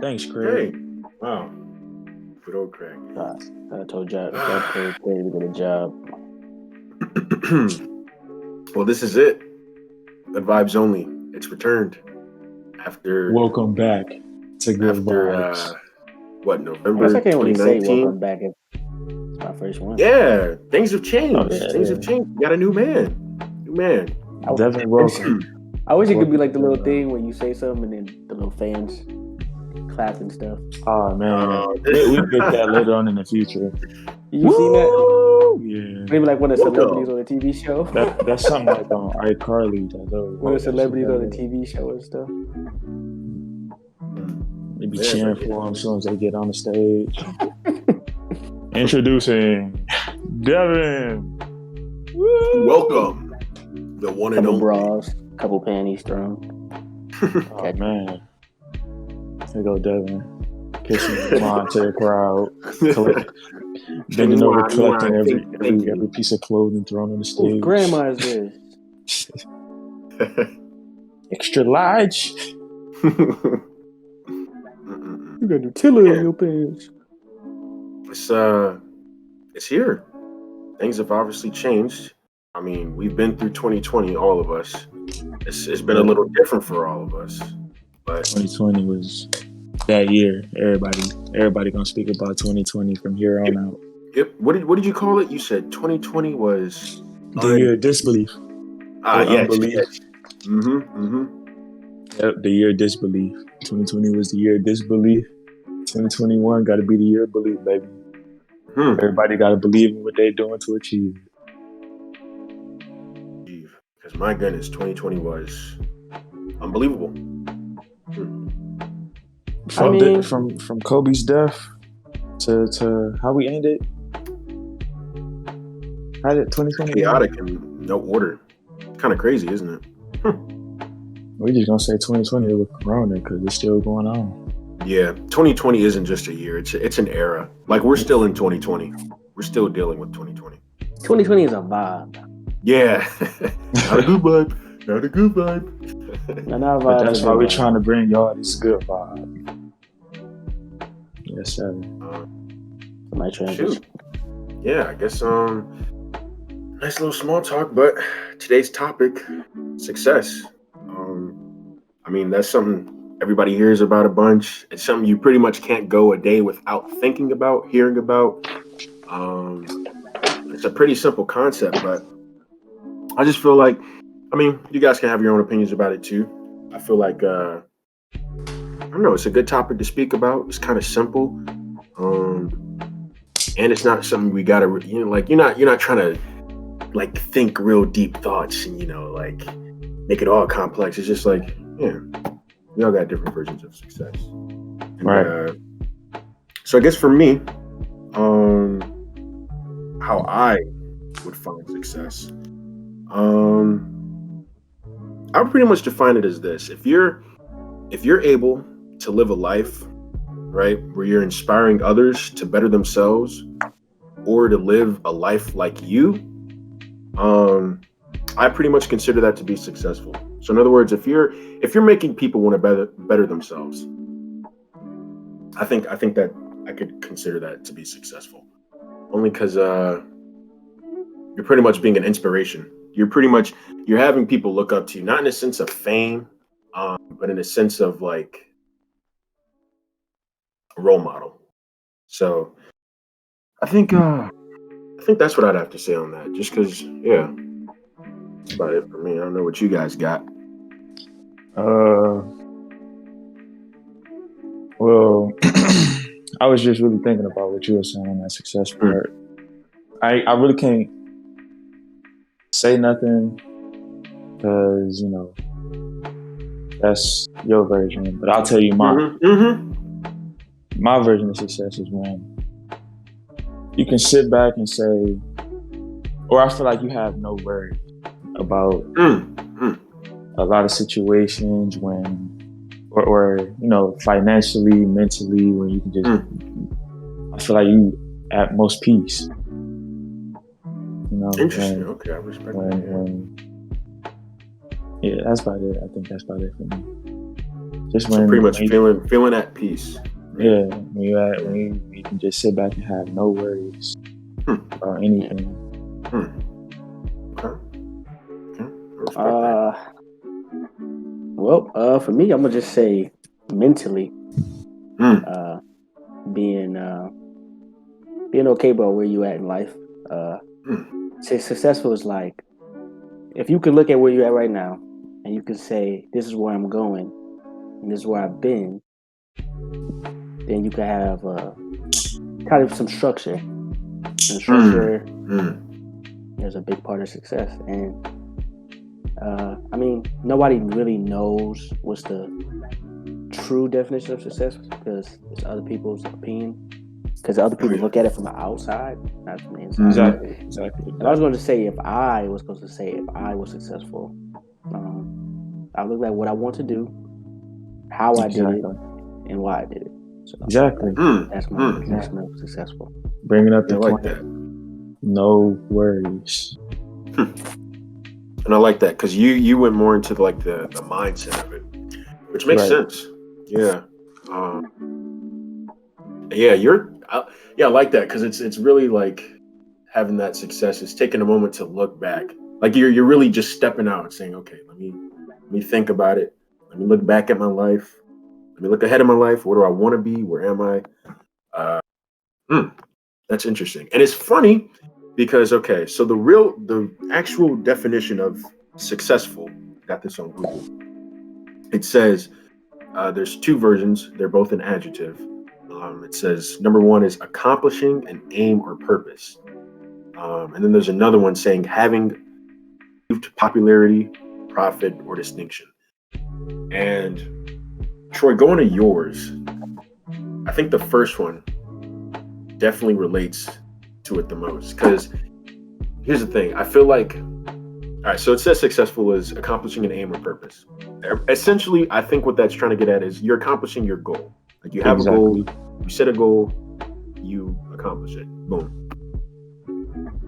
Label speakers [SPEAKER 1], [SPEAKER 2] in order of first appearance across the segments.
[SPEAKER 1] Thanks,
[SPEAKER 2] Hey,
[SPEAKER 1] Craig.
[SPEAKER 2] wow, good old Craig.
[SPEAKER 3] I told Jack. I told Craig to get a job.
[SPEAKER 2] Well, this is it. Good vibes only. It's returned after
[SPEAKER 1] Welcome back to Good
[SPEAKER 2] after
[SPEAKER 1] Vibes.
[SPEAKER 2] what
[SPEAKER 3] I guess
[SPEAKER 2] November
[SPEAKER 3] I can't really say
[SPEAKER 2] 2019.
[SPEAKER 3] welcome back if it's my first one.
[SPEAKER 2] Yeah, things have changed.
[SPEAKER 1] Oh, yeah,
[SPEAKER 2] Things have
[SPEAKER 1] yeah.
[SPEAKER 2] changed. We got a new man. New man.
[SPEAKER 1] Devin, welcome.
[SPEAKER 3] I wish it could be
[SPEAKER 1] Welcome
[SPEAKER 3] like the
[SPEAKER 1] to,
[SPEAKER 3] little thing where you say something and then the little fans clap and stuff.
[SPEAKER 1] Oh, man. We'll get that later on in the future.
[SPEAKER 3] You seen that?
[SPEAKER 1] Woo! Yeah.
[SPEAKER 3] Maybe like when the
[SPEAKER 2] Welcome.
[SPEAKER 3] celebrities on the TV show.
[SPEAKER 1] That's something like on iCarly.
[SPEAKER 3] When the celebrities on the TV show and stuff.
[SPEAKER 1] They be
[SPEAKER 2] Yeah,
[SPEAKER 1] cheering
[SPEAKER 2] but-
[SPEAKER 1] for them as soon as they get on the stage. Introducing Devin. Woo!
[SPEAKER 2] Welcome, the one and
[SPEAKER 3] Couple
[SPEAKER 2] only.
[SPEAKER 3] bras, couple panties thrown.
[SPEAKER 1] Oh, man. Here go Devin. Kissing Ron to the crowd. Bending over, collecting every piece of clothing thrown on the
[SPEAKER 3] Whose
[SPEAKER 1] stage.
[SPEAKER 3] grandma is this?
[SPEAKER 1] Extra large.
[SPEAKER 3] You got Nutella in your pants.
[SPEAKER 2] It's here. Things have obviously changed. I mean, we've been through 2020, all of us. It's been a little different for all of us, but
[SPEAKER 1] 2020 was that year. Everybody gonna speak about 2020 from here on out.
[SPEAKER 2] yep. What did you call it? You said 2020 was
[SPEAKER 1] The year of disbelief.
[SPEAKER 2] yes,
[SPEAKER 1] unbelief.
[SPEAKER 2] yes. Mm-hmm.
[SPEAKER 1] Yep, the year of disbelief. 2020 was the year of disbelief. 2021 got to be the year of belief, baby. Everybody got to believe in what they're doing to achieve.
[SPEAKER 2] Because my goodness, 2020 was unbelievable.
[SPEAKER 1] From Kobe's death to how we ended. How did 2020
[SPEAKER 2] chaotic and no order? Kind of crazy, isn't it?
[SPEAKER 1] We're just gonna say 2020 with Corona because it's still going on.
[SPEAKER 2] Yeah, 2020 isn't just a year; it's an era. Like we're still in 2020. We're still dealing with 2020.
[SPEAKER 3] 2020 is a vibe.
[SPEAKER 2] Yeah, not a good vibe. Not a good vibe.
[SPEAKER 3] Not a
[SPEAKER 1] But
[SPEAKER 3] vibe.
[SPEAKER 1] that's why we're trying to bring y'all this good vibe. Yes, sir.
[SPEAKER 3] My transition.
[SPEAKER 2] Shoot. Yeah, I guess nice little small talk, but today's topic, success. I mean, that's something everybody hears about a bunch. It's something you pretty much can't go a day without thinking about, hearing about. It's a pretty simple concept, but I just feel like, I mean, you guys can have your own opinions about it too. I feel like, I don't know, it's a good topic to speak about. It's kind of simple. And it's not something we gotta, like, you're not trying to like think real deep thoughts and, like make it all complex. It's just like, yeah, we all got different versions of success. And,
[SPEAKER 1] Right.
[SPEAKER 2] So I guess for me, how I would find success, I would pretty much define it as this: if you're able to live a life, right, where you're inspiring others to better themselves or to live a life like you, I pretty much consider that to be successful. So in other words, if you're making people want to better themselves, I think that I could consider that to be successful. Only because you're pretty much being an inspiration. You're having people look up to you, not in a sense of fame, but in a sense of like a role model. So I think that's what I'd have to say on that. Just because, yeah, that's about it for me. I don't know what you guys got.
[SPEAKER 1] Well, I was just really thinking about what you were saying on that success part. I really can't say nothing because, that's your version. But I'll tell you mine. My version of success is when you can sit back and say, or I feel like you have no worries about a lot of situations when, or financially, mentally, where you can just, I feel like you at most peace.
[SPEAKER 2] Interesting. Okay, I respect that.
[SPEAKER 1] Yeah, that's about it. I think that's about it for me. Just
[SPEAKER 2] so pretty much feeling at peace.
[SPEAKER 1] Yeah, when you can just sit back and have no worries about anything.
[SPEAKER 2] Okay.
[SPEAKER 3] Well, for me, I'm gonna just say mentally, being okay about where you at in life. Say successful is like if you can look at where you're at right now and you can say, "This is where I'm going, and this is where I've been," then you can have kind of some structure. And structure is a big part of success. And I mean, nobody really knows what's the true definition of success because it's other people's opinion. Because other people look at it from the outside, not from the inside.
[SPEAKER 1] Exactly.
[SPEAKER 3] And I was going to say, if I was successful, I look at what I want to do, how I did it, and why I did it. So
[SPEAKER 1] exactly.
[SPEAKER 3] That's my definition of successful.
[SPEAKER 1] Bringing up the
[SPEAKER 2] like that.
[SPEAKER 1] No worries.
[SPEAKER 2] And I like that because you went more into the mindset of it, which makes sense. Yeah. I like that because it's really like having that success is taking a moment to look back. Like you're really just stepping out and saying, okay, let me think about it. Let me look back at my life. Let me look ahead of my life. Where do I want to be? Where am I? That's interesting. And it's funny because, so the actual definition of successful, got this on Google. It says there's two versions. They're both an adjective. It says number one is accomplishing an aim or purpose. And then there's another one saying having achieved popularity, profit, or distinction. And Troy, going to yours, I think the first one definitely relates to it the most. Because here's the thing. I feel like, all right, so it says successful is accomplishing an aim or purpose. Essentially, I think what that's trying to get at is you're accomplishing your goal. Like you have a goal, you set a goal, you accomplish it. Boom.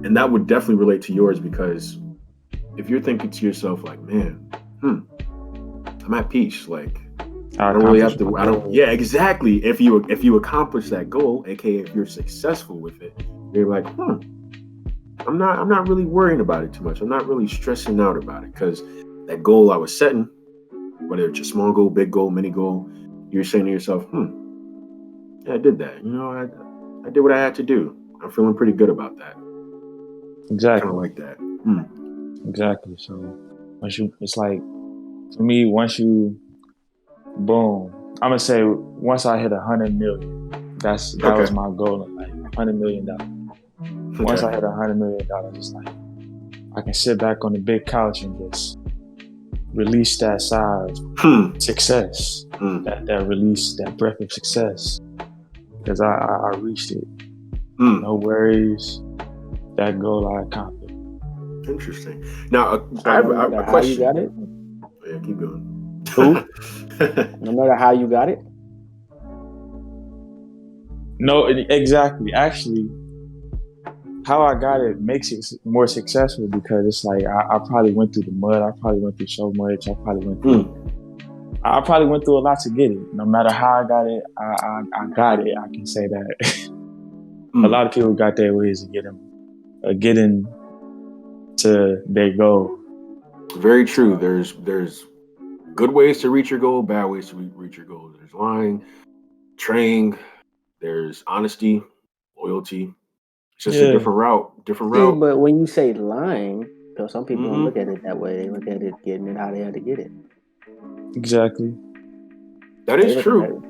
[SPEAKER 2] And that would definitely relate to yours because if you're thinking to yourself like, man, I'm at peace. Like I don't really have to. Yeah, exactly. If you accomplish that goal, aka if you're successful with it, you're like, I'm not really worrying about it too much. I'm not really stressing out about it because that goal I was setting, whether it's a small goal, big goal, mini goal, you're saying to yourself, yeah, I did that. I did what I had to do. I'm feeling pretty good about that.
[SPEAKER 1] Exactly.
[SPEAKER 2] Kind of like that.
[SPEAKER 1] Exactly. So it's like, for me, once you, boom, I'm gonna say once I hit 100 million, that was my goal in life, $100 million. Once I hit $100 million, it's like I can sit back on the big couch and just release that sigh of success, that release, that breath of success, because I reached it. No worries, that goal I accomplished.
[SPEAKER 2] Interesting. Now, I have a question. How you got it? Yeah, keep going.
[SPEAKER 3] Who? No matter how you got it?
[SPEAKER 1] No, exactly. Actually, how I got it makes it more successful because it's like I probably went through the mud. I probably went through so much. I probably went through a lot to get it. No matter how I got it, I got it. I can say that. A lot of people got their ways of getting to their goal.
[SPEAKER 2] Very true. There's good ways to reach your goal, bad ways to reach your goal. There's lying, betraying, there's honesty, loyalty. It's just a different route.
[SPEAKER 3] Yeah, but when you say lying, because some people don't look at it that way. They look at it getting it how they had to get it.
[SPEAKER 1] Exactly.
[SPEAKER 2] That is true.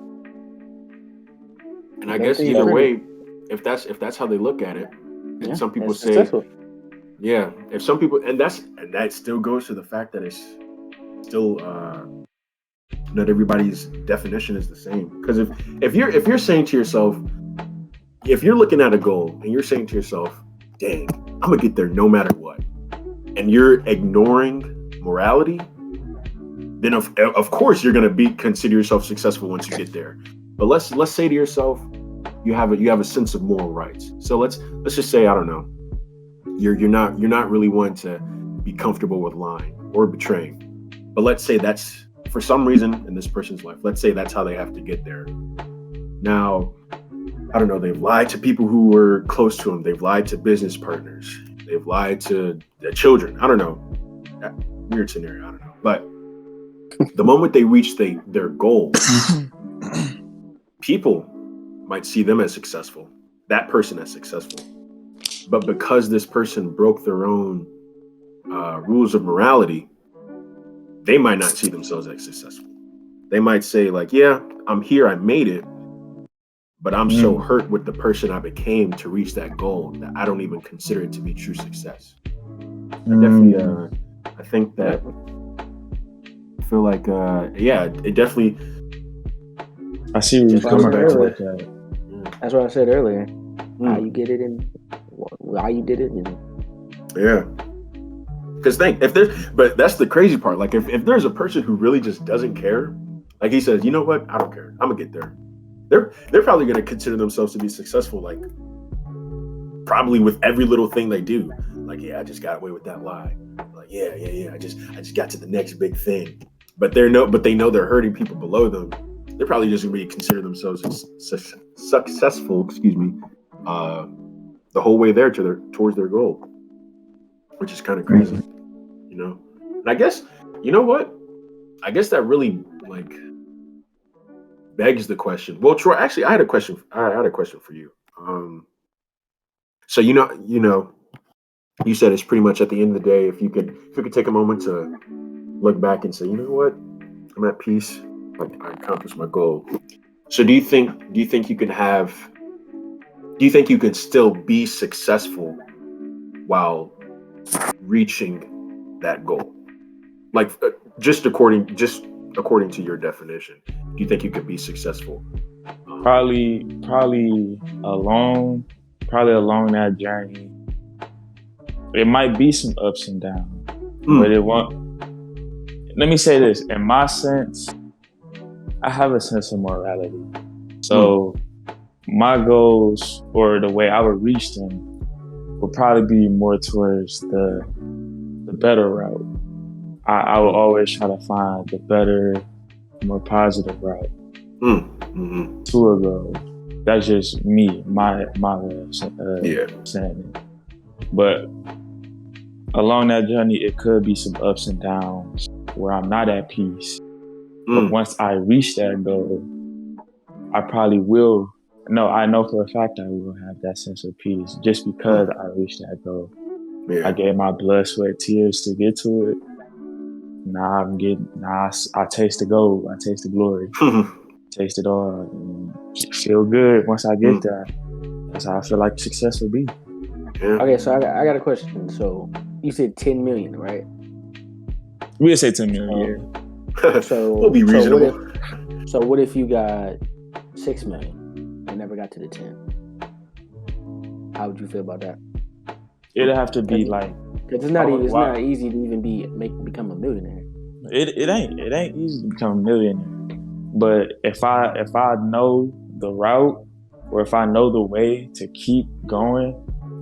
[SPEAKER 2] And I guess either way, if that's how they look at it, and some people say, successful. Yeah, if some people, and that still goes to the fact that it's still not everybody's definition is the same. Because if you're saying to yourself, if you're looking at a goal and you're saying to yourself, dang, I'm gonna get there no matter what, and you're ignoring morality, then of course you're gonna consider yourself successful once you get there. But let's say to yourself, you have a sense of moral rights. So let's just say, I don't know, you're not really one to be comfortable with lying or betraying. But let's say that's for some reason in this person's life, let's say that's how they have to get there. Now, I don't know, they've lied to people who were close to them. They've lied to business partners. They've lied to their children. I don't know. Weird scenario. I don't know. But the moment they reach their goal, people might see them as successful, that person as successful. But because this person broke their own rules of morality, they might not see themselves as successful. They might say like, yeah, I'm here, I made it, but I'm so hurt with the person I became to reach that goal that I don't even consider it to be true success. I think that I feel like, it definitely.
[SPEAKER 1] I see where you're coming from like that.
[SPEAKER 3] That's what I said earlier. How you get it and why you did it.
[SPEAKER 2] Yeah. Because but that's the crazy part. Like if there's a person who really just doesn't care, like he says, you know what, I don't care, I'm gonna get there. They're probably gonna consider themselves to be successful, like probably with every little thing they do. Like, yeah, I just got away with that lie. Like, yeah. I just got to the next big thing. But they know they're hurting people below them. They're probably just gonna consider themselves as successful. The whole way there towards their goal, which is kind of crazy, you know. And I guess, you know what? I guess that really like begs the question. Well, Troy, actually, I had a question for you. So you know, you said it's pretty much at the end of the day, if you could take a moment to look back and say, you know what, I'm at peace. I accomplished my goal. So do you think you could still be successful while reaching that goal? Like just according to your definition, do you think you could be successful?
[SPEAKER 1] Probably along that journey, it might be some ups and downs, but it won't. Let me say this: in my sense, I have a sense of morality. So my goals, or the way I would reach them, would probably be more towards the better route. I will always try to find the better, more positive route to a goal. That's just me, my way of saying it. But along that journey, it could be some ups and downs where I'm not at peace. But once I reach that goal, I probably will. No, I know for a fact I will have that sense of peace just because I reached that goal. Yeah. I gave my blood, sweat, tears to get to it. Now I taste the gold. I taste the glory. Taste it all. And feel good once I get there. That's how I feel like success will be.
[SPEAKER 2] Yeah.
[SPEAKER 3] Okay, so I got a question. So you said 10 million, right?
[SPEAKER 1] We'll say 10 million,
[SPEAKER 2] yeah. So we'll be reasonable.
[SPEAKER 3] So what if you got 6 million and never got to the 10? How would you feel about that?
[SPEAKER 1] It'd have to be like,
[SPEAKER 3] because it's not easy to even become a millionaire.
[SPEAKER 1] It ain't easy to become a millionaire. But if I know the route, or if I know the way to keep going,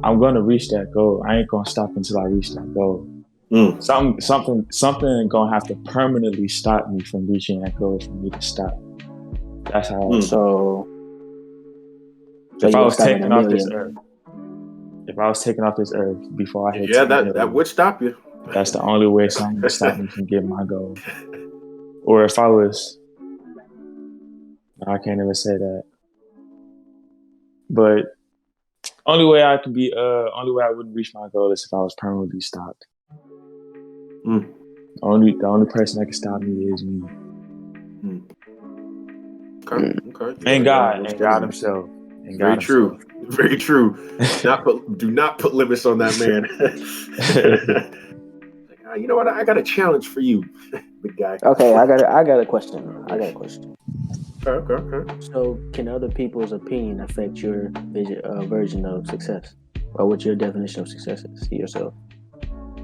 [SPEAKER 1] I'm gonna reach that goal. I ain't gonna stop until I reach that goal. Something gonna have to permanently stop me from reaching that goal for me to stop. That's how. So if I was taken off this earth, before I hit,
[SPEAKER 2] that would stop you.
[SPEAKER 1] That's the only way something would stop me from getting my goal. Or if I was, I can't even say that. But only way I wouldn't reach my goal is if I was permanently stopped. The only person that can stop me is me.
[SPEAKER 2] Okay.
[SPEAKER 1] And God himself.
[SPEAKER 2] Very true. Very true. Do not put limits on that man. You know what? I got a challenge for you, big guy.
[SPEAKER 3] Okay, I got a question.
[SPEAKER 2] Okay.
[SPEAKER 3] So, can other people's opinion affect your version of success, or what your definition of success is to yourself?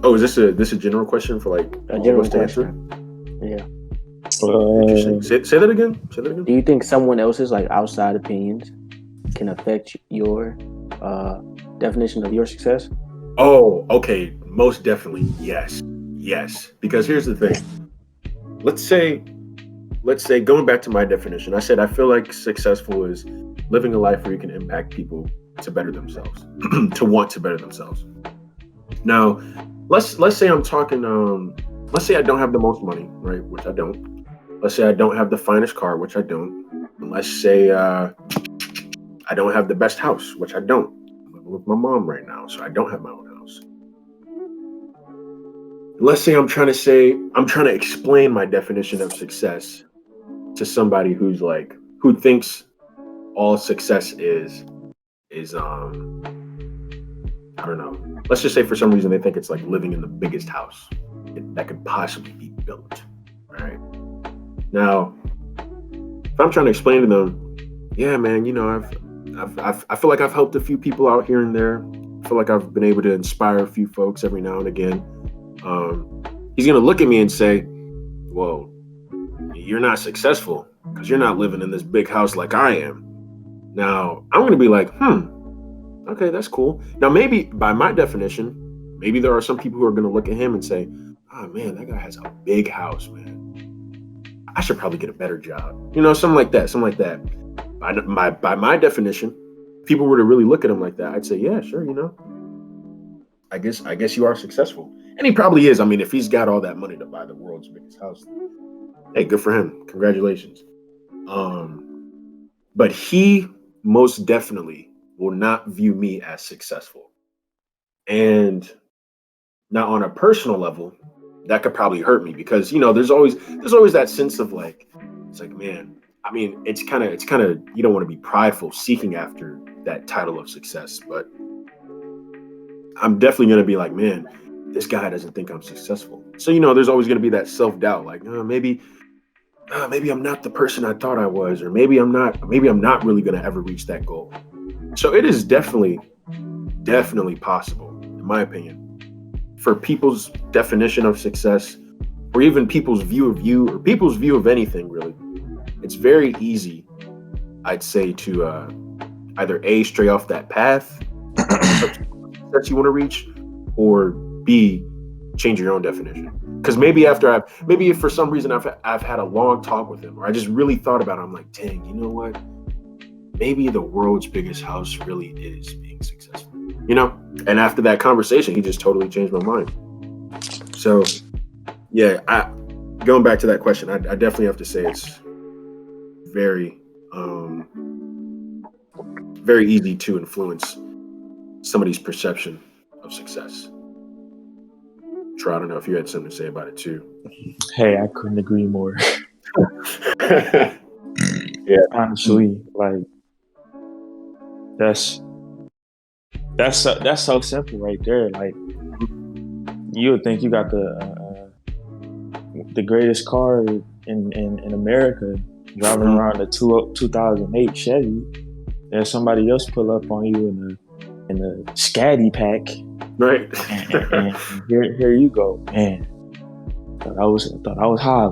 [SPEAKER 2] Oh, is this a general question for like
[SPEAKER 3] a general question? Yeah.
[SPEAKER 2] Interesting. Say that again.
[SPEAKER 3] Do you think someone else's like outside opinions can affect your definition of your success?
[SPEAKER 2] Oh, okay. Most definitely, yes. Because here's the thing. Let's say let's say, going back to my definition, I said I feel like successful is living a life where you can impact people to better themselves, to want to better themselves. Now, let's say I'm talking. Let's say I don't have the most money, right? Which I don't. Let's say I don't have the finest car, which I don't. And let's say I don't have the best house, which I don't. I'm living with my mom right now, so I don't have my own house. Let's say I'm trying to explain my definition of success to somebody who thinks all success is I don't know. Let's just say for some reason they think it's like living in the biggest house that could possibly be built. All right. Now, if I'm trying to explain to them, yeah, man, I feel like I've helped a few people out here and there. I feel like I've been able to inspire a few folks every now and again. He's gonna look at me and say, "Well, you're not successful because you're not living in this big house like I am." Now, I'm gonna be like, okay, that's cool. Now, maybe by my definition, maybe there are some people who are gonna look at him and say, "Oh man, that guy has a big house, man. I should probably get a better job." Something like that. By my definition, if people were to really look at him like that, I'd say, yeah, sure, I guess you are successful. And he probably is. I mean, if he's got all that money to buy the world's biggest house, hey, good for him. Congratulations. But he most definitely will not view me as successful. And now on a personal level, that could probably hurt me because, there's always that sense of like, it's like, man, I mean, it's kind of, you don't want to be prideful seeking after that title of success, but I'm definitely going to be like, man, this guy doesn't think I'm successful. So, there's always going to be that self-doubt, like, maybe I'm not the person I thought I was, or maybe I'm not really going to ever reach that goal. So it is definitely possible, in my opinion, for people's definition of success, or even people's view of you, or people's view of anything, really. It's very easy, I'd say, to either A, stray off that path that you want to reach, or B, change your own definition. Because maybe if for some reason I've had a long talk with him, or I just really thought about it, I'm like, dang, you know what? Maybe the world's biggest house really is being successful, And after that conversation, he just totally changed my mind. So, yeah, going back to that question, I definitely have to say it's very, very easy to influence somebody's perception of success. Troy, I don't know if you had something to say about it too.
[SPEAKER 1] Hey, I couldn't agree more.
[SPEAKER 2] Yeah,
[SPEAKER 1] honestly, like that's so simple right there. Like, you would think you got the greatest car in America, driving around a 2008 Chevy, and somebody else pull up on you in the Scaddy pack,
[SPEAKER 2] right?
[SPEAKER 1] and here you go, man. Thought I was high.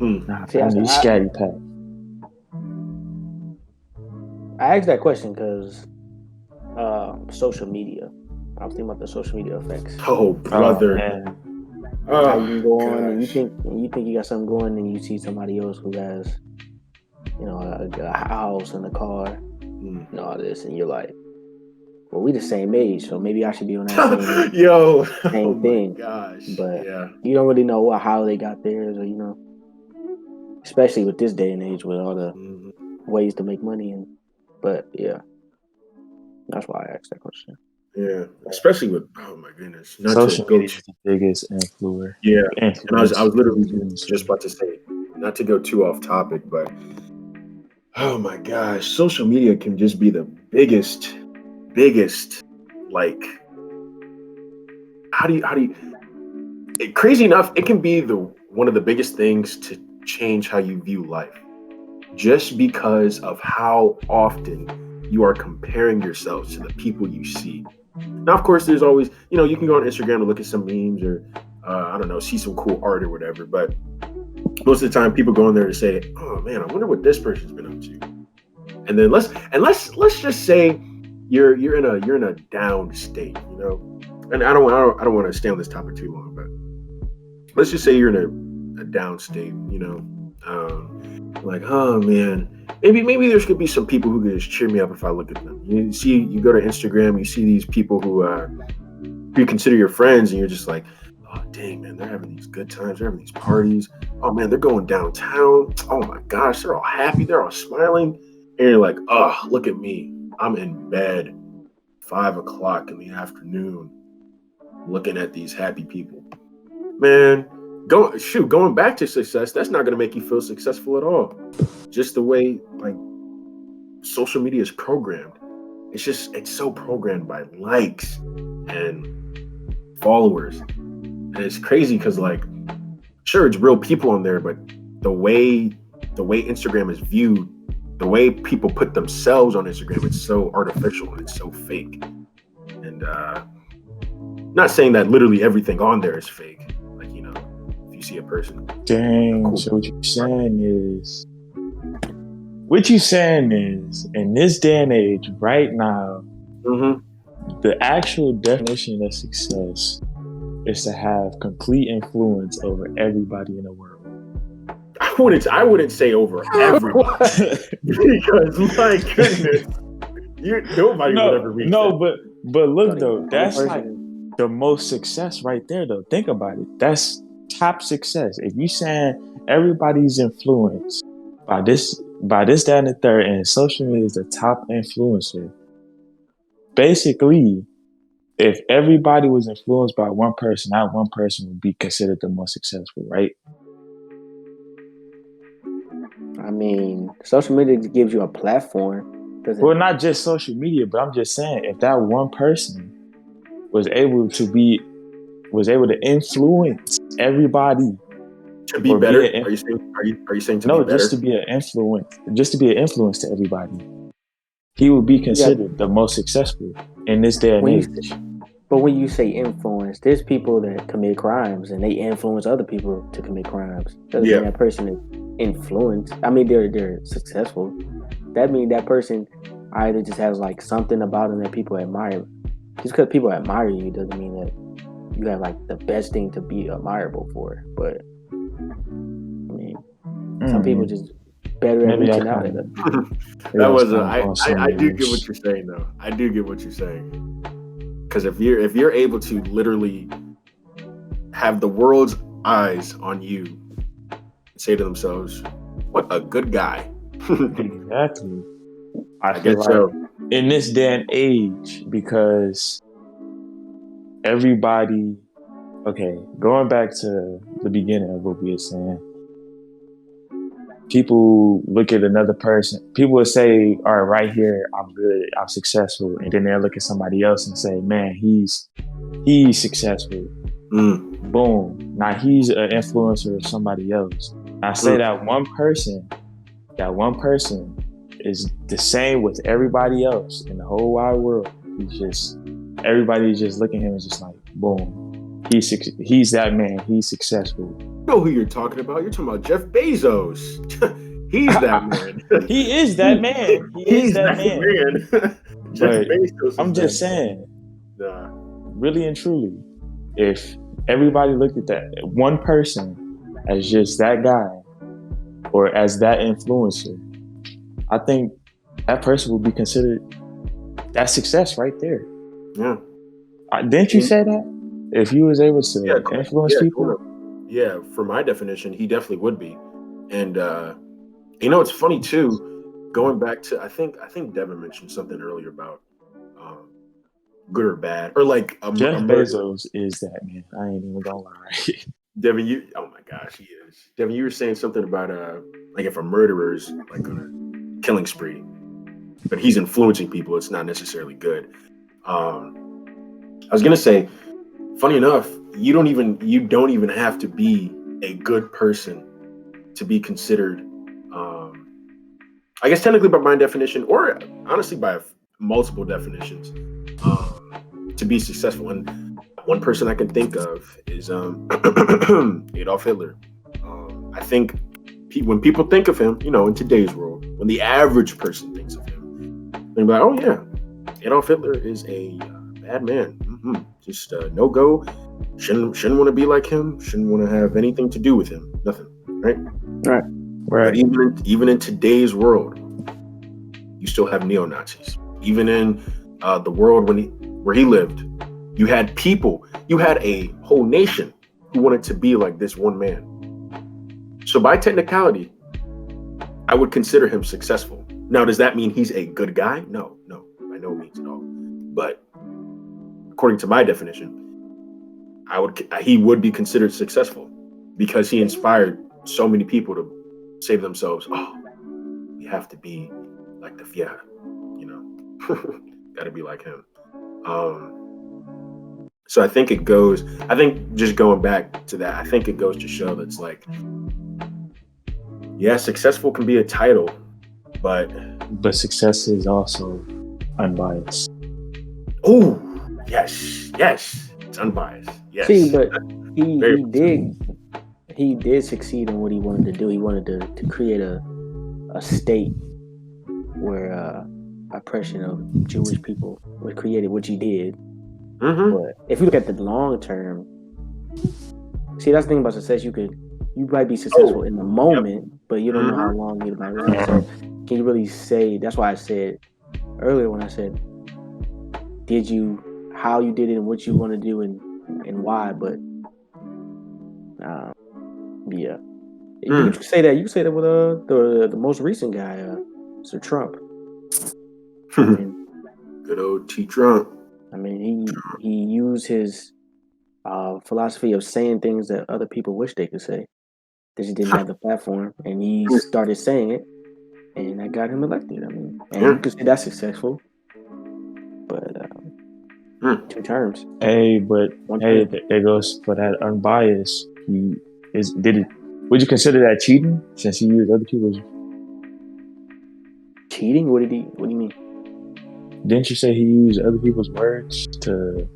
[SPEAKER 1] Nah, I need Scaddy pack.
[SPEAKER 3] I asked that question because social media. I was thinking about the social media effects.
[SPEAKER 2] Oh, brother.
[SPEAKER 3] How you can go on and you think you got something going, and you see somebody else who has, a house and a car and all this, and you're like, well, we the same age, so maybe I should be on that same thing.
[SPEAKER 2] Gosh.
[SPEAKER 3] But
[SPEAKER 2] yeah,
[SPEAKER 3] you don't really know how they got theirs, or especially with this day and age with all the ways to make money. But yeah, that's why I asked that question.
[SPEAKER 2] Yeah, especially with, oh my goodness,
[SPEAKER 1] social media is the biggest influencer.
[SPEAKER 2] Yeah, and I was literally just about to say, not to go too off topic, but oh my gosh, social media can just be the biggest, like, how do you? Crazy enough, it can be one of the biggest things to change how you view life, just because of how often you are comparing yourselves to the people you see. Now, of course, there's always, you can go on Instagram and look at some memes, or I don't know, see some cool art or whatever. But most of the time, people go in there to say, "Oh man, I wonder what this person's been up to." And then let's just say you're in a down state, And I don't want to stay on this topic too long, but let's just say you're in a down state, Like, oh man, maybe there could be some people who could just cheer me up if I look at them. You go to Instagram, you see these people who you consider your friends, and you're just like, oh dang man, they're having these good times, they're having these parties. Oh man, they're going downtown. Oh my gosh, they're all happy, they're all smiling, and you're like, oh, look at me, I'm in bed, 5 o'clock in the afternoon, looking at these happy people. Man, going back to success, that's not going to make you feel successful at all. Just the way like social media is programmed, it's so programmed by likes and followers, and it's crazy because like, sure, it's real people on there, but the way Instagram is viewed, the way people put themselves on Instagram, it's so artificial and it's so fake. And not saying that literally everything on there is fake. If you see a person.
[SPEAKER 1] Dang,
[SPEAKER 2] cool.
[SPEAKER 1] So what you're saying is, in this day and age, right now, the actual definition of success is to have complete influence over everybody in the world.
[SPEAKER 2] I wouldn't say over everyone, because my goodness, nobody would ever reach that.
[SPEAKER 1] But look though, that's like the most success right there though. Think about it. That's top success. If you saying everybody's influenced by this, that, and the third, and social media is the top influencer. Basically, if everybody was influenced by one person, that one person would be considered the most successful, right?
[SPEAKER 3] I mean, social media gives you a platform.
[SPEAKER 1] Well, not just social media, but I'm just saying, if that one person was able to influence everybody
[SPEAKER 2] to be better, are you saying to be better? No,
[SPEAKER 1] just to be an influence to everybody. He would be considered the most successful in this day and age.
[SPEAKER 3] But when you say influence, there's people that commit crimes and they influence other people to commit crimes. Doesn't mean that person is influenced. I mean, they're successful. That means that person either just has like something about them that people admire. Just because people admire you doesn't mean that you have like the best thing to be admirable for. But I mean, some people just better at reaching out at them.
[SPEAKER 2] I do get what you're saying though. I do get what you're saying. Because if you're able to literally have the world's eyes on you and say to themselves, what a good guy.
[SPEAKER 1] Exactly. I guess like so. In this day and age, because everybody, going back to the beginning of what we were saying, people look at another person. People would say, all right, right here, I'm good, I'm successful. And then they'll look at somebody else and say, man, he's successful. Boom. Now he's an influencer of somebody else. I say that one person is the same with everybody else in the whole wide world. Everybody's just looking at him and just like, boom. He's that man. He's successful.
[SPEAKER 2] You know who you're talking about? You're talking about Jeff Bezos. He's that man.
[SPEAKER 1] He is that man. He's that man.
[SPEAKER 2] Jeff Bezos.
[SPEAKER 1] I'm just saying. Really and truly, if everybody looked at that one person as just that guy or as that influencer, I think that person would be considered that success right there.
[SPEAKER 2] Yeah.
[SPEAKER 1] Didn't you say that? If he was able to influence people?
[SPEAKER 2] Yeah, for my definition, he definitely would be. And it's funny too, going back to I think Devin mentioned something earlier about good or bad. Or like
[SPEAKER 1] Jeff Bezos is that man. I ain't even gonna lie.
[SPEAKER 2] Devin, oh my gosh, he is. Devin, you were saying something about like if a murderer's like on a killing spree, but he's influencing people, it's not necessarily good. I was gonna say, funny enough, you don't even have to be a good person to be considered, I guess technically by my definition, or honestly by multiple definitions, to be successful. And one person I can think of is Adolf Hitler. I think when people think of him, in today's world, when the average person thinks of him, they're like, oh yeah, Adolf Hitler is a bad man. Just no go. Shouldn't want to be like him. Shouldn't want to have anything to do with him. Nothing. Right.
[SPEAKER 1] Right.
[SPEAKER 2] But even in today's world, you still have neo-Nazis. Even in the world where he lived, you had a whole nation who wanted to be like this one man. So by technicality, I would consider him successful. Now, does that mean he's a good guy? No, by no means at all. But according to my definition, he would be considered successful because he inspired so many people to say to themselves, "Oh, we have to be like the Fiat, got to be like him." So I think just going back to that, I think it goes to show that's like, yeah, successful can be a title, but
[SPEAKER 1] success is also unbiased.
[SPEAKER 2] Oh, yes, it's unbiased. Yes.
[SPEAKER 3] See, but he did succeed in what he wanted to do. He wanted to create a state where oppression of Jewish people was created, which he did.
[SPEAKER 2] Mm-hmm.
[SPEAKER 3] But if you look at the long term, see, that's the thing about success. You might be successful in the moment, but you don't know how long it might last. So can you really say? That's why I said earlier when I said, how you did it and what you want to do and why? But yeah, you can say that. You can say that with the most recent guy, Sir Trump.
[SPEAKER 2] Good old T. Trump.
[SPEAKER 3] I mean, he used his philosophy of saying things that other people wish they could say. They just didn't have the platform, and he started saying it, and that got him elected. I mean, and you could say that's successful, but 2 terms.
[SPEAKER 1] Hey, but there goes for that unbiased. Would you consider that cheating since he used other people's?
[SPEAKER 3] Cheating? What do you mean?
[SPEAKER 1] Didn't you say he used other people's words to?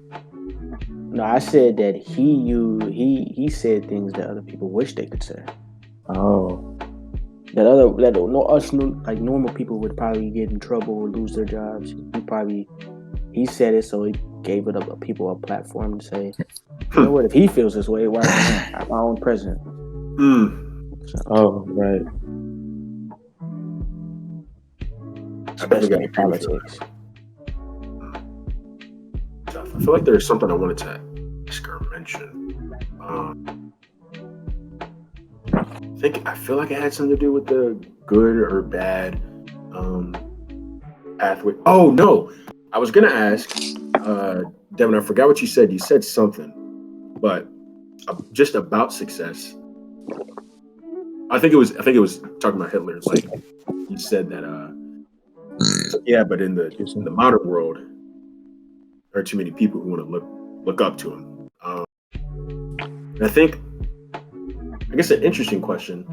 [SPEAKER 3] No, I said that he said things that other people wish they could say.
[SPEAKER 1] Oh.
[SPEAKER 3] Us like normal people would probably get in trouble or lose their jobs. He said it, so he gave people a platform to say, you know what? If he feels this way, why not? I'm my own president.
[SPEAKER 1] So, oh, right.
[SPEAKER 3] Especially in politics.
[SPEAKER 2] I feel like there's something I wanted to ask or mention. I feel like it had something to do with the good or bad athlete. Oh no, I was gonna ask Devin. I forgot what you said. You said something, but just about success. I think it was talking about Hitler. Like he said that. Yeah, but in the modern world, there are too many people who want to look up to him. And I guess an interesting question.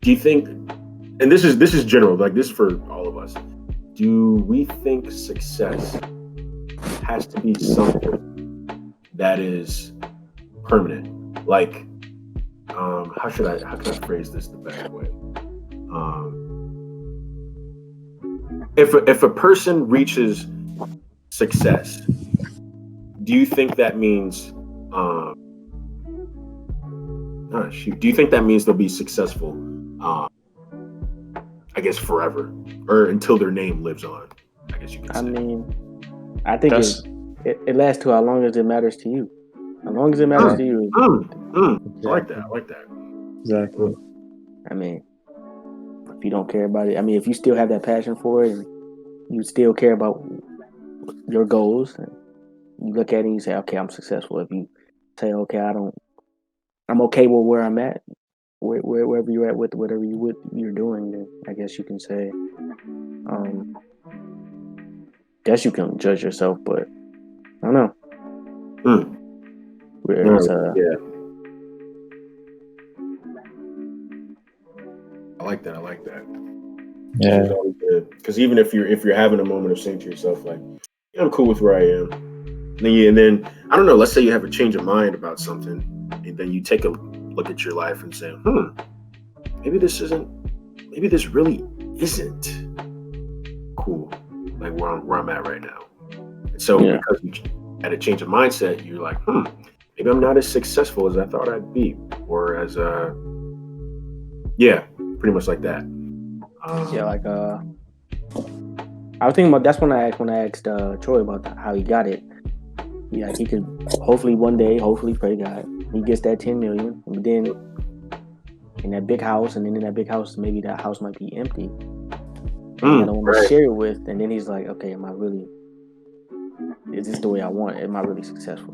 [SPEAKER 2] Do you think, and this is general, like this is for all of us, do we think success has to be something that is permanent? Like, how can I phrase this the best way? If a person reaches success, do you think that means do you think that means they'll be successful I guess forever or until their name lives on, I guess you can say?
[SPEAKER 3] I mean, I think it lasts to how long as it matters to you. As long as it matters to you.
[SPEAKER 2] I like that.
[SPEAKER 1] Exactly.
[SPEAKER 3] I mean, if you don't care about it, I mean, if you still have that passion for it and you still care about your goals, and you look at it and you say, okay, I'm successful. If you say, okay, I'm okay with where I'm at, wherever you're at with whatever you're doing, then I guess you can say, guess you can judge yourself, but I don't know.
[SPEAKER 2] Yeah. I like that.
[SPEAKER 1] Yeah.
[SPEAKER 2] Because even if you're having a moment of saying to yourself, like, yeah, I'm cool with where I am, and then I don't know, let's say you have a change of mind about something, and then you take a look at your life and say, maybe this really isn't cool, like where I'm at right now. And so because you had a change of mindset, you're like, maybe I'm not as successful as I thought I'd be, or as Yeah, pretty much like that.
[SPEAKER 3] Yeah, like I was thinking about that's when I asked Troy about how he got it. Yeah, he could hopefully one day, hopefully pray God, he gets that 10 million, and then in that big house, and then in that big house, maybe that house might be empty. And I don't want to share it with, and then he's like, okay, is this the way I want? Am I really successful?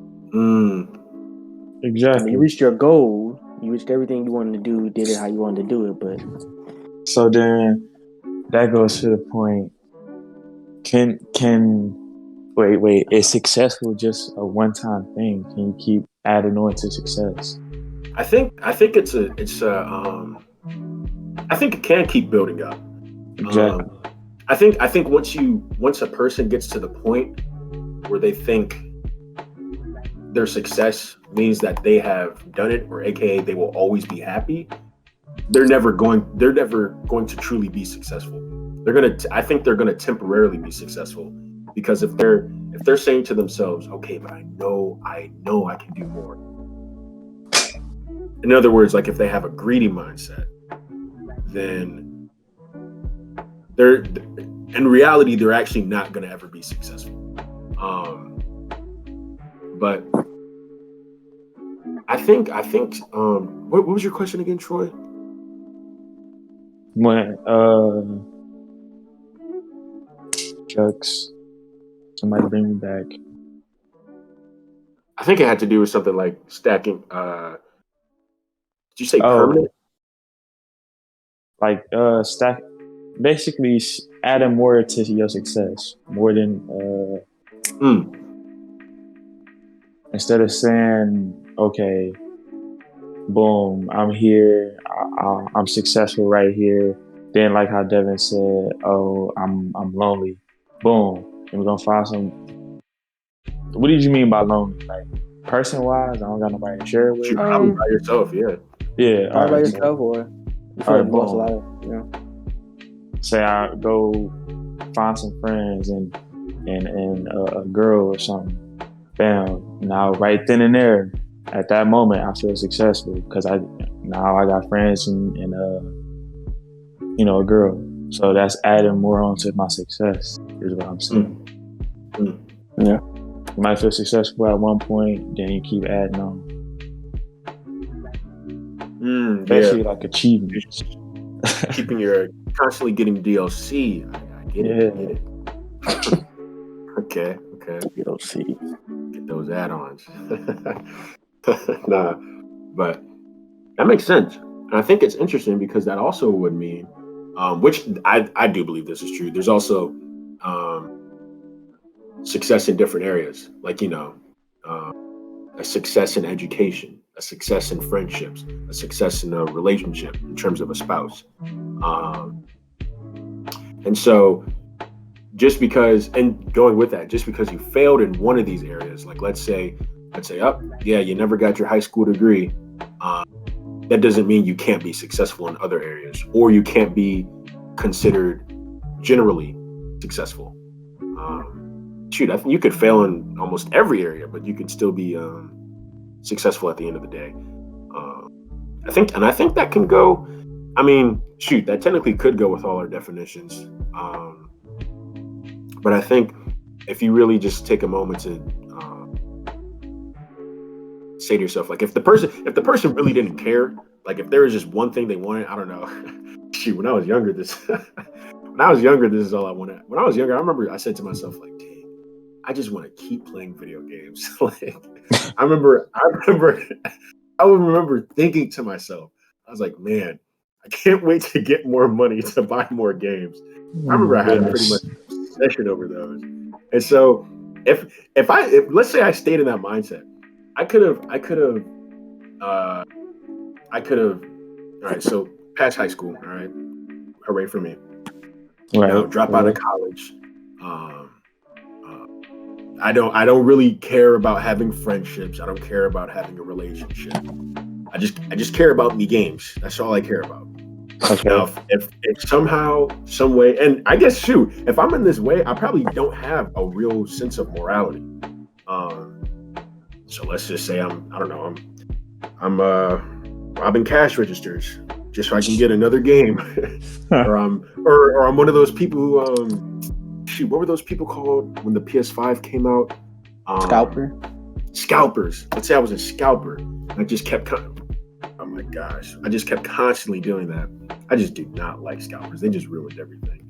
[SPEAKER 1] Exactly.
[SPEAKER 3] I mean, you reached your goal, you reached everything you wanted to do, did it how you wanted to do it, but
[SPEAKER 1] so then that goes to the point. Wait, is successful just a one-time thing? Can you keep adding on to success?
[SPEAKER 2] I think I think it can keep building up.
[SPEAKER 1] Exactly.
[SPEAKER 2] I think once a person gets to the point where they think their success means that they have done it, or AKA they will always be happy, they're never going to truly be successful. I think they're gonna temporarily be successful, because if they're saying to themselves, okay, but I know I can do more. In other words, like if they have a greedy mindset, then in reality they're actually not going to ever be successful. But I think what was your question again, Troy?
[SPEAKER 1] When Chucks, somebody bring me back.
[SPEAKER 2] I think it had to do with something like stacking. Did you say permanent?
[SPEAKER 1] Like stack, basically adding more to your success, more than instead of saying, okay, boom, I'm here, I'm successful right here. Then, like how Devin said, oh, I'm lonely. Boom, and we're gonna find some. What did you mean by lonely? Like person wise, I don't got nobody to share with.
[SPEAKER 2] You're probably by yourself, yeah.
[SPEAKER 1] Yeah,
[SPEAKER 3] all by yourself, or you feel like lost a lot of,
[SPEAKER 1] Say I go find some friends and a girl or something. Bam! Now right then and there, at that moment, I feel successful because I got friends and a girl. So that's adding more on to my success, is what I'm saying.
[SPEAKER 3] Yeah.
[SPEAKER 1] You might feel successful at one point, then you keep adding on. Basically, like achievements.
[SPEAKER 2] Keeping your constantly getting DLC. I get it. Okay.
[SPEAKER 3] DLC.
[SPEAKER 2] Get those add-ons. Nah, but that makes sense. And I think it's interesting because that also would mean, which I do believe this is true. There's also success in different areas, like, a success in education, a success in friendships, a success in a relationship in terms of a spouse. And so just because you failed in one of these areas, like let's say, you never got your high school degree. That doesn't mean you can't be successful in other areas, or you can't be considered generally successful. I think you could fail in almost every area, but you could still be successful at the end of the day. I think that can go. I mean, that technically could go with all our definitions. But I think if you really just take a moment to say to yourself, like if the person really didn't care, like if there was just one thing they wanted, I don't know. When I was younger, this is all I wanted. When I was younger, I remember I said to myself, like, dang, I just want to keep playing video games. Like, I remember thinking to myself, I was like, man, I can't wait to get more money to buy more games. I remember I had pretty much an obsession over those. And so if let's say I stayed in that mindset, I could have, all right, so past high school, all right, hooray for me.
[SPEAKER 1] Right.
[SPEAKER 2] Now, drop out of college. I don't really care about having friendships. I don't care about having a relationship. I just care about the games. That's all I care about. Okay. Now, if somehow, some way, and I guess if I'm in this way, I probably don't have a real sense of morality. So let's just say I'm robbing cash registers just so I can get another game, or I'm one of those people who shoot, what were those people called when the PS5 came out? Scalpers. Let's say I was a scalper. I just kept. Oh my gosh! I just kept constantly doing that. I just do not like scalpers. They just ruined everything.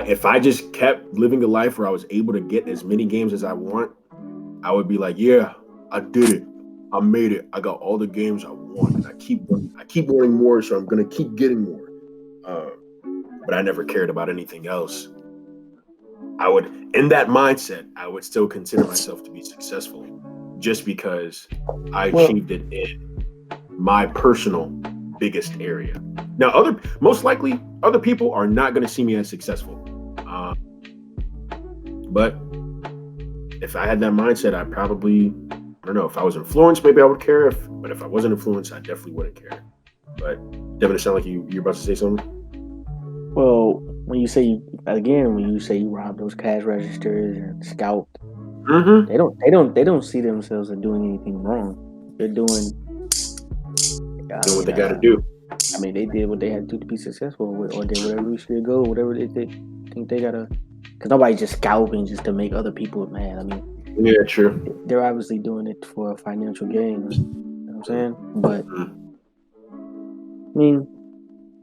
[SPEAKER 2] If I just kept living a life where I was able to get as many games as I want, I would be like, yeah, I did it. I made it. I got all the games I want, and I keep wanting more, so I'm gonna keep getting more. But I never cared about anything else. In that mindset, I would still consider myself to be successful, just because I achieved it in my personal biggest area. Now, most likely, other people are not going to see me as successful. But if I had that mindset, I don't know, if I was influenced, maybe I would care. But if I wasn't influenced, I definitely wouldn't care. But Devin, it sound like you're about to say something?
[SPEAKER 3] Well, when you say you rob those cash registers and scalp, they don't see themselves as doing anything wrong. They're doing
[SPEAKER 2] what they got to do.
[SPEAKER 3] I mean, they did what they had to do to be successful, or did whatever we should go, whatever they think they gotta. Because nobody's just scalping just to make other people mad. I mean,
[SPEAKER 2] yeah, true.
[SPEAKER 3] They're obviously doing it for a financial gain. You know what I'm saying? But I mean,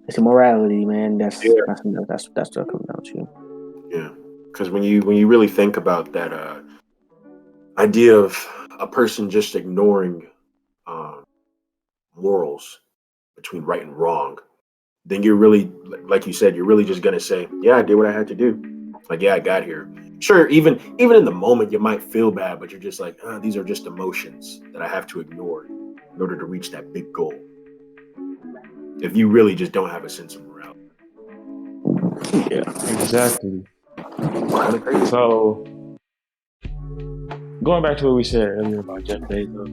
[SPEAKER 3] it's a morality, man. That's what comes down to.
[SPEAKER 2] Yeah, because when you really think about that idea of a person just ignoring morals between right and wrong, then you're really, like you said, you're really just gonna say, yeah, I did what I had to do. Like, yeah, I got here. Sure, even in the moment you might feel bad, but you're just like, these are just emotions that I have to ignore in order to reach that big goal. If you really just don't have a sense of morality.
[SPEAKER 1] Yeah, exactly. So, going back to what we said earlier about Jeff Bezos,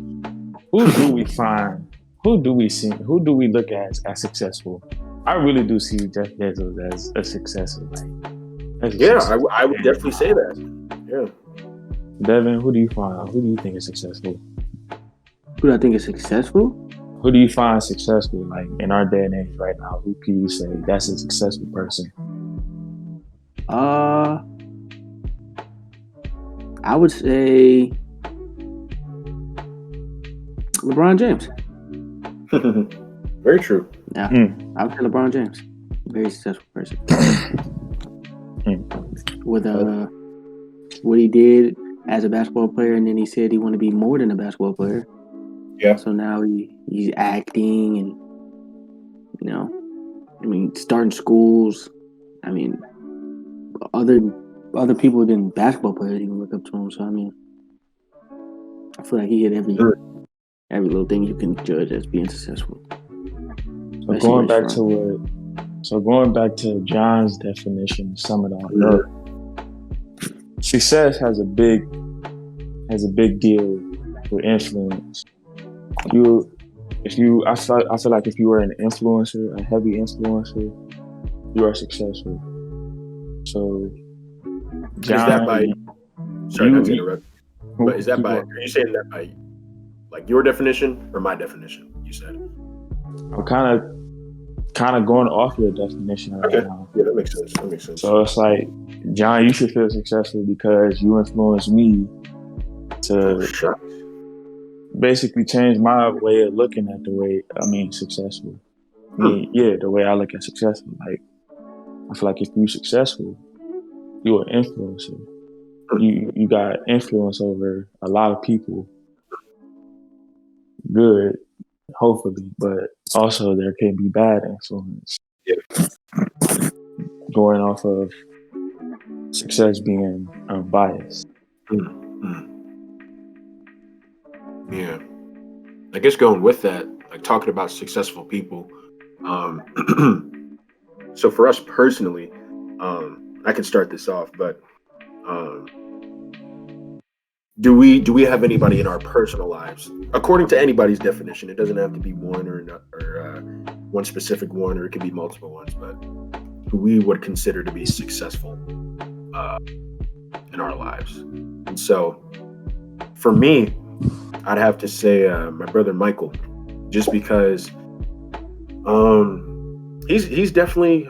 [SPEAKER 1] who do we look at as successful? I really do see Jeff Bezos as a successful.
[SPEAKER 2] I would definitely say that. Yeah.
[SPEAKER 1] Devin, who do you think is successful?
[SPEAKER 3] Who do I think is successful?
[SPEAKER 1] Who do you find successful, like in our day and age right now? Who can you say that's a successful person?
[SPEAKER 3] I would say LeBron James.
[SPEAKER 2] Very true.
[SPEAKER 3] Yeah, I would say LeBron James, very successful person. With what he did as a basketball player, and then he said he wanted to be more than a basketball player.
[SPEAKER 2] Yeah.
[SPEAKER 3] So now he's acting, and starting schools. I mean, other people than basketball players even look up to him. So I feel like he hit every little thing you can judge as being successful.
[SPEAKER 1] So going back to John's definition, to sum it all up, success has a big deal with influence. I feel like if you were an influencer, a heavy influencer, you are successful. So, John,
[SPEAKER 2] is that by? Sorry, not to interrupt. But is that by? Are you saying that by, like, your definition or my definition? You said.
[SPEAKER 1] I'm kind of going off your definition right now.
[SPEAKER 2] Yeah, that makes sense.
[SPEAKER 1] So it's like, John, you should feel successful because you influenced me to basically change my way of looking at successful. The way I look at successful. Like, I feel like if you're successful, you're an influencer. You got influence over a lot of people. Good, hopefully, but also there can be bad influence.
[SPEAKER 2] Yeah.
[SPEAKER 1] Going off of success being biased.
[SPEAKER 2] Yeah. I guess going with that, like talking about successful people. So for us personally, I can start this off, but do we have anybody in our personal lives, according to anybody's definition? It doesn't have to be one or one specific one, or it could be multiple ones, but who we would consider to be successful in our lives. And so for me, I'd have to say my brother Michael, just because he's definitely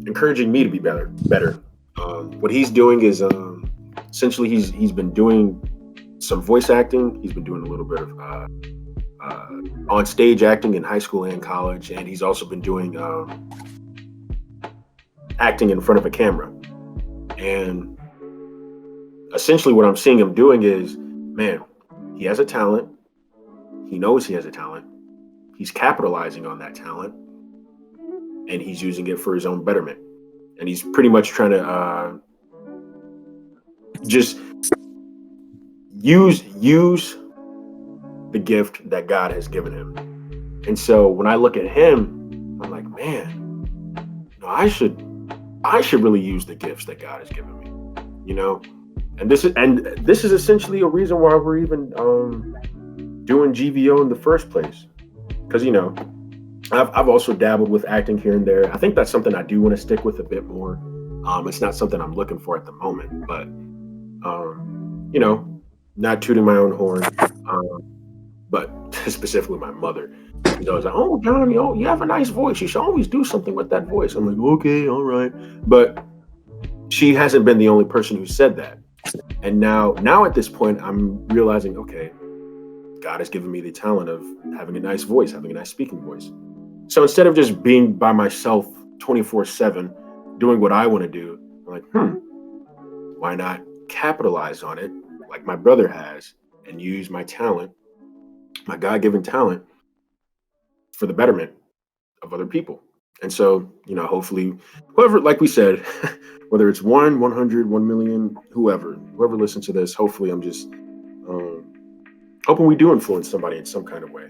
[SPEAKER 2] encouraging me to be better. What he's doing is essentially he's been doing some voice acting. He's been doing a little bit of on stage acting in high school and college, and he's also been doing acting in front of a camera. And essentially what I'm seeing him doing is, man, he has a talent. He knows he has a talent. He's capitalizing on that talent, and he's using it for his own betterment. And he's pretty much trying to just use the gift that God has given him. And so when I look at him, I'm like, man, I should really use the gifts that God has given me, And this is essentially a reason why we're even doing GVO in the first place, because I've also dabbled with acting here and there. I think that's something I do want to stick with a bit more. It's not something I'm looking for at the moment, but not tooting my own horn, but specifically my mother. She's always like, "Oh, John, you have a nice voice. You should always do something with that voice." I'm like, "Okay, all right," but she hasn't been the only person who said that. And now at this point, I'm realizing, okay, God has given me the talent of having a nice voice, having a nice speaking voice. So instead of just being by myself 24/7, doing what I want to do, I'm like, why not capitalize on it like my brother has and use my talent, my God-given talent, for the betterment of other people. And so, hopefully, whoever, like we said, whether it's 1, 100, 1 million, whoever listens to this, hopefully I'm just hoping we do influence somebody in some kind of way.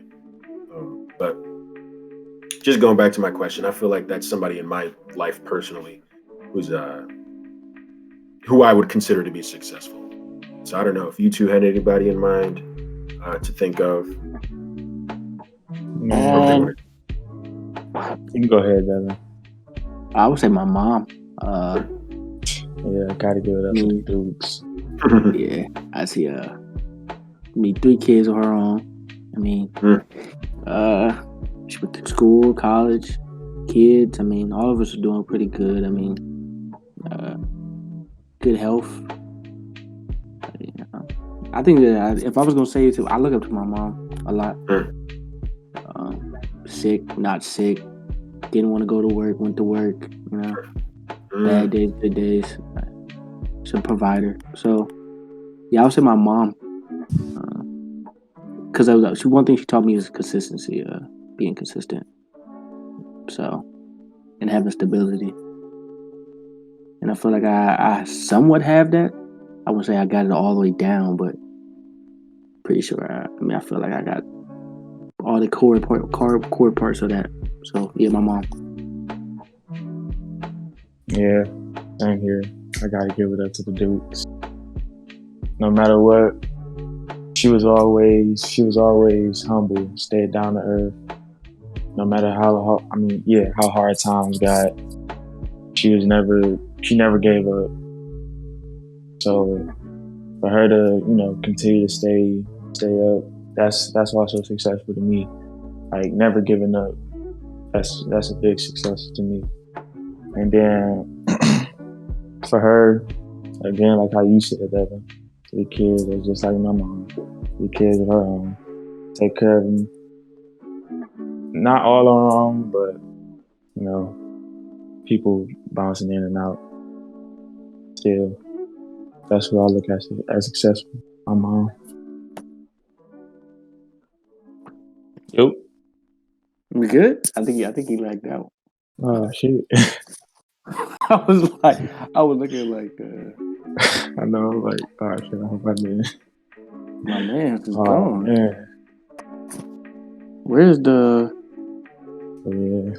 [SPEAKER 2] But just going back to my question, I feel like that's somebody in my life personally who I would consider to be successful. So I don't know if you two had anybody in mind to think of.
[SPEAKER 1] You can go ahead, Devin.
[SPEAKER 3] I would say my mom.
[SPEAKER 1] Yeah, gotta give it up to the dudes.
[SPEAKER 3] Yeah, I see. 3 kids of her own. She went to school, college, kids. All of us are doing pretty good. Good health. I think that if I was gonna say it, I look up to my mom a lot. Sick, not sick. Didn't want to go to work, went to work. Bad days, good days. She's a provider. So, yeah, I would say my mom. Because one thing she taught me is consistency, being consistent. So, and having stability. And I feel like I somewhat have that. I wouldn't say I got it all the way down, but pretty sure. I feel like I got all the core parts of that. So, yeah, my mom.
[SPEAKER 1] Yeah, same here. I gotta give it up to the Dukes. No matter what, she was always humble, stayed down to earth. No matter how hard times got, she never gave up. So for her to, continue to stay up, that's also successful to me. Like, never giving up. That's a big success to me. And then for her, again, like how you said, Devin, 3 kids are just like my mom. 3 kids of her own. Take care of them. Not all on her own, but people bouncing in and out. Still, that's what I look at as successful. My mom. Yep.
[SPEAKER 3] We good? I think he liked that one.
[SPEAKER 1] Oh shit.
[SPEAKER 3] I was looking like.
[SPEAKER 1] I know, like, oh shit, I hope I did.
[SPEAKER 3] My man's is
[SPEAKER 1] Oh
[SPEAKER 3] gone.
[SPEAKER 1] man.
[SPEAKER 3] Where's the?
[SPEAKER 1] Yeah.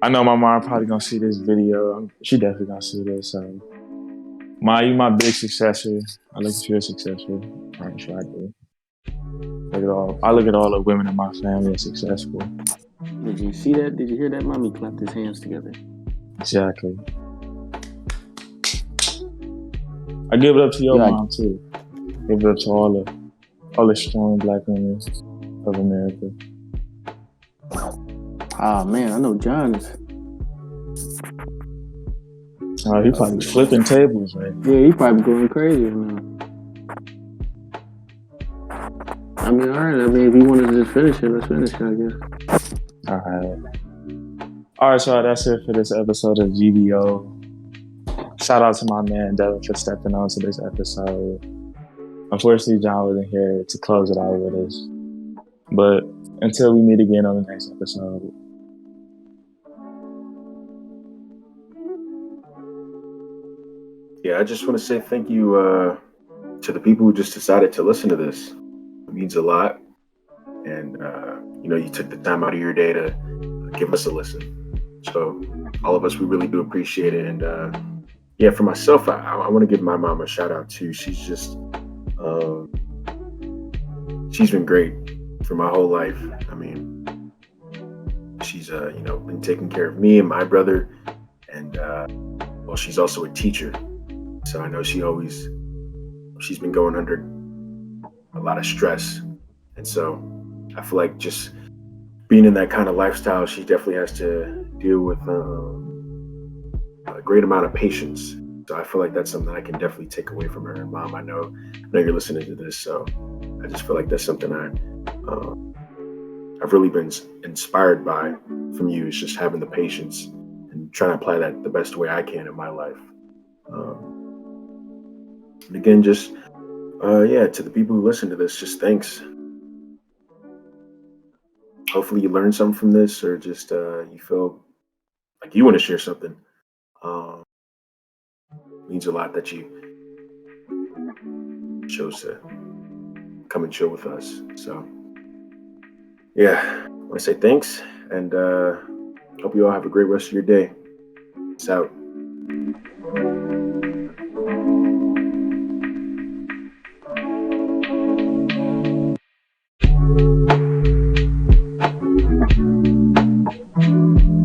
[SPEAKER 1] I know my mom probably gonna see this video. She definitely gonna see this. So, you my big successor. I look at you as successful. I'm sure I do. I look at all the women in my family as successful.
[SPEAKER 3] Did you see that? Did you hear that? Mommy clapped his hands together.
[SPEAKER 1] Exactly. I give it up to your mom too. Give it up to all the strong Black women of America.
[SPEAKER 3] Oh man, I know John is.
[SPEAKER 1] Oh, he probably flipping tables, right?
[SPEAKER 3] Yeah, he probably going crazy now. I mean, all right. I mean, if you wanted to just finish it, let's finish it, I guess.
[SPEAKER 1] All right, so that's it for this episode of GDO. Shout out to my man Devin for stepping on to this episode. Unfortunately, John wasn't here to close it out with us. But until we meet again on the next episode.
[SPEAKER 2] Yeah, I just want to say thank you to the people who just decided to listen to this. It means a lot. And, you took the time out of your day to give us a listen. So all of us, we really do appreciate it. And for myself, I want to give my mom a shout out too. She's just, she's been great for my whole life. I mean, she's, been taking care of me and my brother. And, she's also a teacher. So I know she's been going under a lot of stress. And so I feel like just being in that kind of lifestyle, she definitely has to deal with a great amount of patience. So I feel like that's something I can definitely take away from her. And Mom, I know you're listening to this, so I just feel like that's something I've really been inspired by from you. Is just having the patience and trying to apply that the best way I can in my life. And again, just to the people who listen to this, just thanks. Hopefully you learned something from this, or just you feel like you want to share something. It means a lot that you chose to come and chill with us. So, I want to say thanks, and hope you all have a great rest of your day. Peace out.
[SPEAKER 4] Thank you.